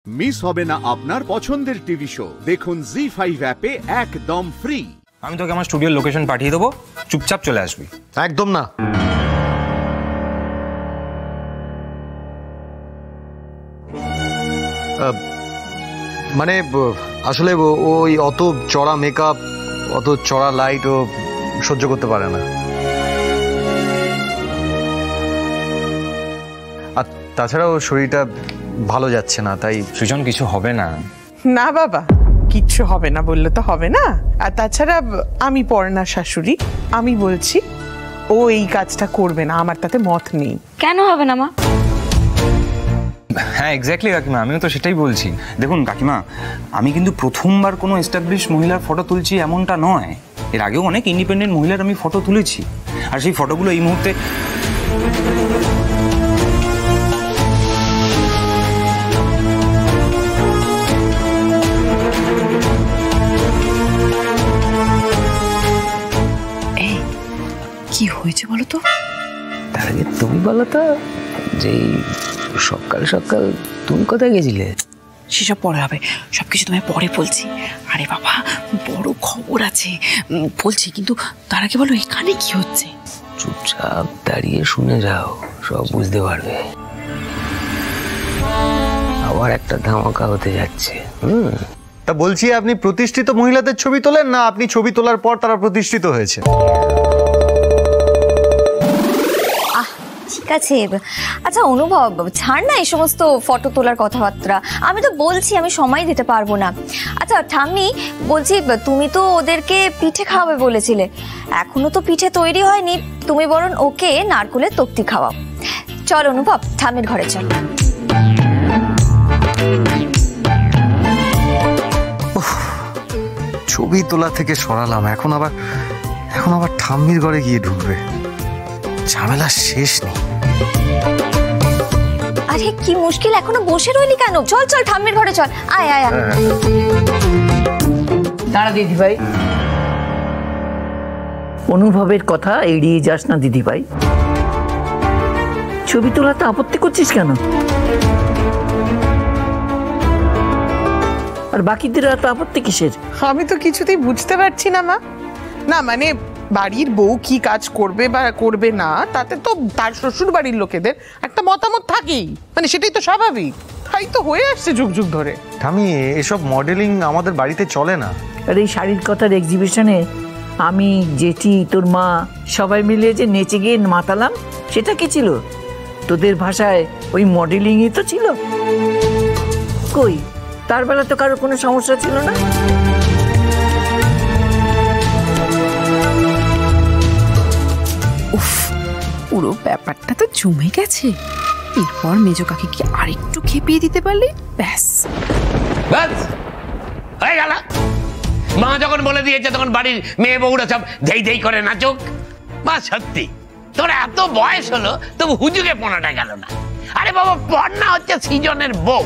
Miss হবে না আপনার পছন্দের টিভি শো। দেখুন জি5 অ্যাপে একদম ফ্রি। আমি তোকে আমার স্টুডিওর লোকেশন পাঠিয়ে দেবো, চুপচাপ চলে আসবি। একদম না। মানে আসলে ওই অত চড়া মেকআপ, অত চড়া লাইট ও সহ্য করতে পারে না। আর তাছাড়া ওর শরীরটা ভালো যাচ্ছে না, তাই। সৃজন, কিছু হবে না। না বাবা, কিচ্ছু হবে না বললে তো হবে না। আর তাছাড়া আমি পর্ণার শাশুড়ি, আমি বলছি ও এই কাজটা করবে না, আমার তাতে মত নেই। কেন হবে না মা? হ্যাঁ এক্স্যাক্টলি কাকিমা, আমিও তো সেটাই বলছি। দেখুন কাকিমা, আমি কিন্তু প্রথমবার কোনো এস্টাবলিশ মহিলার ফটো তুলছি এমনটা নয়। এর আগেও অনেক ইন্ডিপেন্ডেন্ট মহিলার আমি ফটো তুলেছি, আর সেই ফটোগুলো এই মুহূর্তে কি হয়েছে বলো তো? তার আগে তুমি বলো তো, যে সকাল সকাল তুমি কোথায় গেছিলে? সেসব পরে হবে, সবকিছু তোমায় পরে বলছি। আরে বাবা, বড় খবর আছে বলছি, কিন্তু তার আগে বলো এখানে কি হচ্ছে? চুপচাপ দাঁড়িয়ে শুনে যাও, সব বুঝতে পারবে। আবার একটা ধামাকা হতে যাচ্ছে। তা বলছি, আপনি প্রতিষ্ঠিত মহিলাদের ছবি তোলেন না আপনি ছবি তোলার পর তারা প্রতিষ্ঠিত হয়েছে? ঠিক আছে, আচ্ছা অনুভব, ছাড় না এই সমস্ত ফটো তোলার কথাবার্তা। আমি তো বলছি আমি সময় দিতে পারবো না। আচ্ছা ঠাম্মি, বলছি তুমি তো ওদেরকে পিঠে খাওয়াবে বলেছিলে, এখনো তো পিঠে তৈরি হয়নি। তুমি বরং ওকে নারকেলের তক্তি খাওয়াও। চল অনুভব, ঠাম্মির ঘরে চল। ছবি তোলা থেকে সরালাম, এখন আবার ঠাম্মির ঘরে গিয়ে ঢুকবে। ঝামেলা শেষ নেই। আরে কি মুশকিল, এখনো বসে রইলি কেন? চল চল ঠাম্মির ঘরে চল, আয় আয় আয়। দাঁড়া দিদি ভাই, অনুভবের কথা এড়িয়ে যাস না দিদি ভাই। ছবি তোলাতে আপত্তি করছিস কেন? আর বাকিদের এত আপত্তি কিসের? আমি তো কিছুতেই বুঝতে পারছি না মা। না মানে বাড়ির বউ কি কাজ করবে বা করবে না, তাতে তো তার শ্বশুর বাড়ির লোকেদের একটা মতামত থাকেই, মানে সেটাই তো স্বাভাবিক। তাই তো হয়ে আসছে যুগ যুগ ধরে। ঠাম্মি, এসব মডেলিং আমাদের বাড়িতে চলে না। আর এই শাড়ির কথার এক্সিবিশনে আমি, জেঠি, তোর মা সবাই মিলে যে নেচে গিয়ে মাতালাম, সেটা কি ছিল? তোদের ভাষায় ওই মডেলিংই তো ছিল। কই, তার বেলা তো কারোর কোনো সমস্যা ছিল না। উফ, পুরো ব্যাপারটা তো জমে গেছে। এরপর মেজো কাকিকে আরেকটু খেপিয়ে দিতে পারলে ব্যাস হয়ে গেল। মা যখন বলে দিয়েছে তখন বাড়ির মেয়ে বউরা সব ধেই ধেই করে নাচুক। মা সত্যি, তোর এত বয়স হলো তবু হুজুগে পোনাটা গেল না। আরে বাবা, পর্ণা হচ্ছে সৃজনের বউ।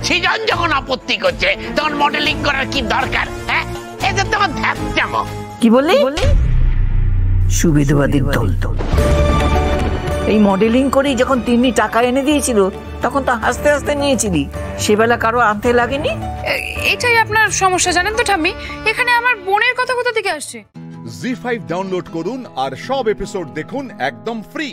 সৃজন যখন আপত্তি করছে তখন মডেলিং করার কি দরকার? হ্যাঁ, এটা তোমার ধ্যাপচামো। কি বললি? সুবিধাবাদীর দল। এই মডেলিং করেই যখন তিনি টাকা এনে দিয়েছিল তখন তো হাসতে হাসতে নিয়েছিলি, সেবেলা কারো আনতে লাগেনি। এটাই আপনার সমস্যা, জানেন তো ঠাম্মি। এখানে আমার বোনের কথা কোথা থেকে আসছে? জি5 ডাউনলোড করুন আর সব এপিসোড দেখুন একদম ফ্রি।